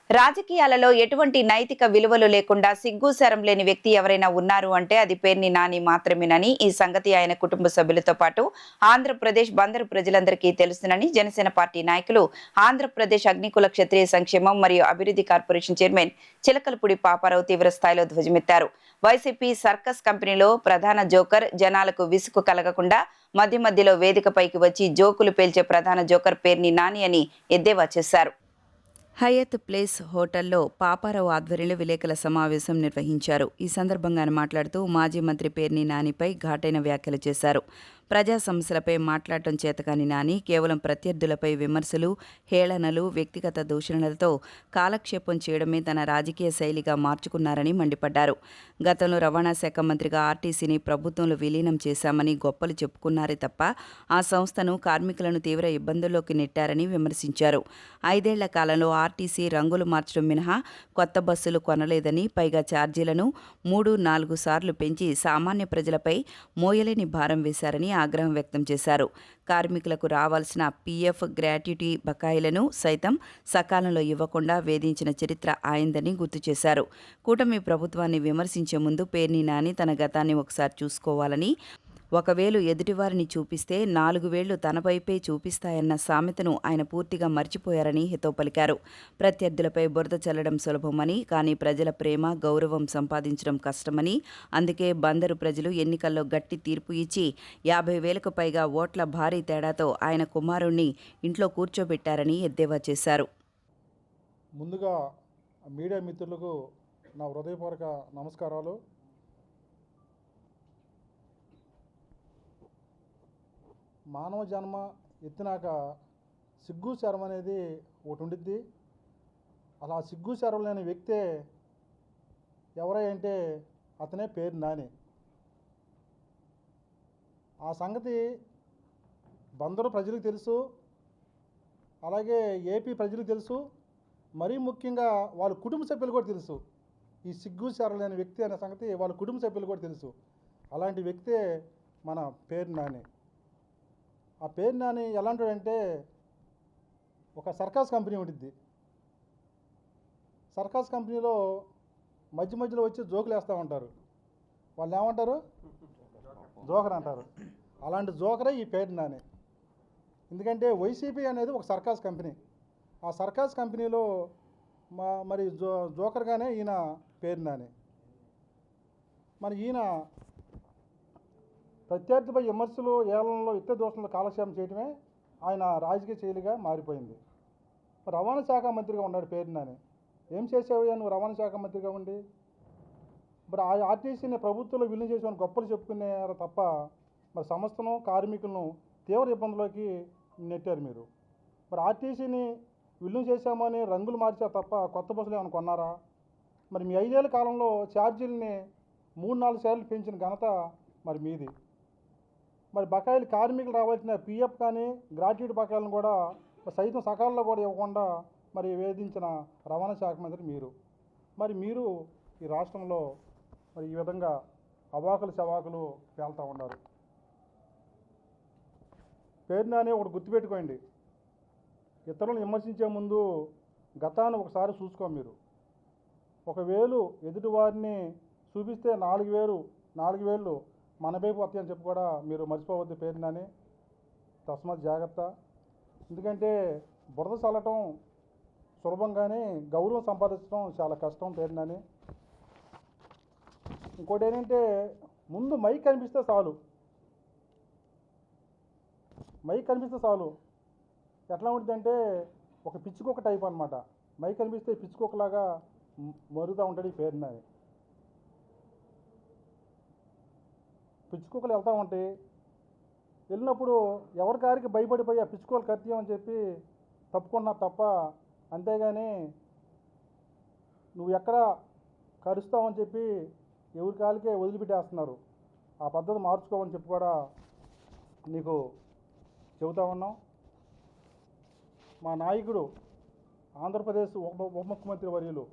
రాజకీయాలలో ఎటువంటి నైతిక విలువలు లేకుండా సిగ్గుశరం లేని వ్యక్తి ఎవరైనా ఉన్నారు అంటే అది పేర్ని నాని మాత్రమేనని ఈ సంగతి ఆయన కుటుంబ సభ్యులతో పాటు ఆంధ్రప్రదేశ్ బందరు ప్రజలందరికీ తెలుసునని జనసేన పార్టీ నాయకులు ఆంధ్రప్రదేశ్ అగ్నికుల క్షత్రియ సంక్షేమం మరియు అభివృద్ధి కార్పొరేషన్ చైర్మన్ చిలకలపూడి పాపారావు తీవ్ర స్థాయిలో ధ్వజమెత్తారు. వైసీపీ సర్కస్ కంపెనీలో ప్రధాన జోకర్ జనాలకు విసుగు కలగకుండా మధ్య మధ్యలో వేదికపైకి వచ్చి జోకులు పేల్చే ప్రధాన జోకర్ పేర్ని నాని అని ఎద్దేవా చేశారు. హయత్ ప్లేస్ హోటల్లో పాపారావు ఆధ్వర్యంలో విలేకరుల సమావేశం నిర్వహించారు. ఈ సందర్భంగా ఆయన మాట్లాడుతూ మాజీ మంత్రి పేర్ని నానిపై ఘాటైన వ్యాఖ్యలు చేశారు. ప్రజా సమస్యలపై మాట్లాడటం చేతకాని నాని కేవలం ప్రత్యర్థులపై విమర్శలు, హేళనలు, వ్యక్తిగత దూషణలతో కాలక్షేపం చేయడమే తన రాజకీయ శైలిగా మార్చుకున్నారని మండిపడ్డారు. గతంలో రవాణా శాఖ మంత్రిగా ఆర్టీసీని ప్రభుత్వంలో విలీనం చేశామని గొప్పలు చెప్పుకున్నారే తప్ప ఆ సంస్థను కార్మికులను తీవ్ర ఇబ్బందుల్లోకి నెట్టారని విమర్శించారు. 5 ఏళ్ల కాలంలో ఆర్టీసీ రంగులు మార్చడం మినహా కొత్త బస్సులు కొనలేదని, పైగా ఛార్జీలను 3-4 సార్లు పెంచి సామాన్య ప్రజలపై మోయలేని భారం వేశారని ఆగ్రహం వ్యక్తం చేశారు. కార్మికులకు రావాల్సిన పీఎఫ్, గ్రాట్యుటీ బకాయిలను సైతం సకాలంలో ఇవ్వకుండా వేధించిన చరిత్ర ఆయందని గుర్తు చేశారు. కూటమి ప్రభుత్వాన్ని విమర్శించే ముందు పేర్ని నాని తన గతాన్ని ఒకసారి చూసుకోవాలని, ఒకవేళ ఎదుటివారిని చూపిస్తే 4 వేళ్లు తన వైపే చూపిస్తాయన్న సామెతను ఆయన పూర్తిగా మర్చిపోయారని హితవు పలికారు. ప్రత్యర్థులపై బురద చల్లడం సులభమని, కానీ ప్రజల ప్రేమ, గౌరవం సంపాదించడం కష్టమని, అందుకే బందరు ప్రజలు ఎన్నికల్లో గట్టి తీర్పు ఇచ్చి 50,000కు పైగా ఓట్ల భారీ తేడాతో ఆయన కుమారుణ్ణి ఇంట్లో కూర్చోబెట్టారని ఎద్దేవా చేశారు. ముందుగా మీడియా మిత్రులకు నా హృదయపూర్వక నమస్కారాలు. మానవ జన్మ ఎత్తినాక సిగ్గు శరం అనేది ఒకటి ఉండిద్ది. అలా సిగ్గు శరం లేని వ్యక్తే ఎవరై అంటే అతనే పేర్ని నాని. ఆ సంగతి బందరు ప్రజలకు తెలుసు, అలాగే ఏపీ ప్రజలకు తెలుసు, మరీ ముఖ్యంగా వాళ్ళ కుటుంబ సభ్యులు కూడా తెలుసు. ఈ సిగ్గు శరం లేని వ్యక్తి అనే సంగతి వాళ్ళ కుటుంబ సభ్యులు కూడా తెలుసు. అలాంటి వ్యక్తే మన పేర్ని నాని. ఆ పేర్ని నాని ఎలాంటిదంటే, ఒక సర్కస్ కంపెనీ ఉంటుంది. సర్కస్ కంపెనీలో మధ్య మధ్యలో వచ్చి జోకులు వేస్తూ ఉంటారు. వాళ్ళు ఏమంటారు? జోకర్ అంటారు. అలాంటి జోకరే ఈ పేర్ని నాని. ఎందుకంటే వైసీపీ అనేది ఒక సర్కస్ కంపెనీ. ఆ సర్కస్ కంపెనీలో మరి జోకర్గానే ఈయన పేర్ని నాని. మరి ఈయన ప్రత్యర్థిపై విమర్శలు, ఏళ్లలో ఇతర దోషంలో కాలక్షేపం చేయడమే ఆయన రాజకీయ శైలిగా మారిపోయింది. రవాణా శాఖ మంత్రిగా ఉన్నాడు పేర్ని నాని. ఏం చేసావయ్యా నువ్వు రవాణా శాఖ మంత్రిగా ఉండి? మరి ఆ ఆర్టీసీని ప్రభుత్వంలో విలీనం చేసామని గొప్పలు చెప్పుకునేవారు తప్ప మరి సంస్థను, కార్మికులను తీవ్ర ఇబ్బందుల్లోకి నెట్టారు మీరు. మరి ఆర్టీసీని విలీనం చేశామని రంగులు మార్చారు తప్ప కొత్త బస్సులు ఏమైనా కొన్నారా? మరి మీ 5 ఏళ్ల కాలంలో ఛార్జీలని 3-4 సార్లు పెంచిన ఘనత మరి మీది. మరి బకాయిలు కార్మికులు రావాల్సిన పీఎఫ్ కానీ గ్రాట్యుటీ బకాయిలను కూడా సైతం సకాలంలో కూడా ఇవ్వకుండా మరి వేధించిన రవాణా శాఖ మంత్రి మీరు. మరి మీరు ఈ రాష్ట్రంలో మరి ఈ విధంగా అవాకులు చవాకులు పేలుతూ ఉన్నారు. పేర్ని నాని ఒకటి గుర్తుపెట్టుకోండి, ఇతరులను విమర్శించే ముందు గతాన్ని ఒకసారి చూసుకో. మీరు ఒకవేళ ఎదుటివారిని చూపిస్తే 4 వేళ్ళు మన వైపు వస్తాయని చెప్పి కూడా మీరు మర్చిపోవద్దు పేర్ని నాని. తస్మాత్ జాగ్రత్త. ఎందుకంటే బురద చల్లటం సులభంగానే గౌరవం సంపాదించడం చాలా కష్టం పేర్ని నాని. ఇంకోటి ఏంటంటే, ముందు మైక్ కనిపిస్తే చాలు. మైక్ కనిపిస్తే చాలు ఎట్లా ఉంటుందంటే ఒక పిచ్చుకొక్క టైప్ అనమాట. మైక్ కనిపిస్తే పిచ్చుకొక్కలాగా మరుగుతూ ఉంటాడు ఈ పేర్ని నాని. పిచ్చుకోకలు వెళ్తూ ఉంటాయి. వెళ్ళినప్పుడు ఎవరికారికి భయపడిపోయి ఆ పిచ్చుకోలు కత్తియమని చెప్పి తప్పుకున్నారు తప్ప, అంతేగాని నువ్వు ఎక్కడ కరుస్తావని చెప్పి ఎవరి కాలికే వదిలిపెట్టేస్తున్నారు. ఆ పద్ధతి మార్చుకోమని చెప్పి కూడా నీకు చెబుతా ఉన్నాం. మా నాయకుడు ఆంధ్రప్రదేశ్ ఉప ముఖ్యమంత్రి వర్యులు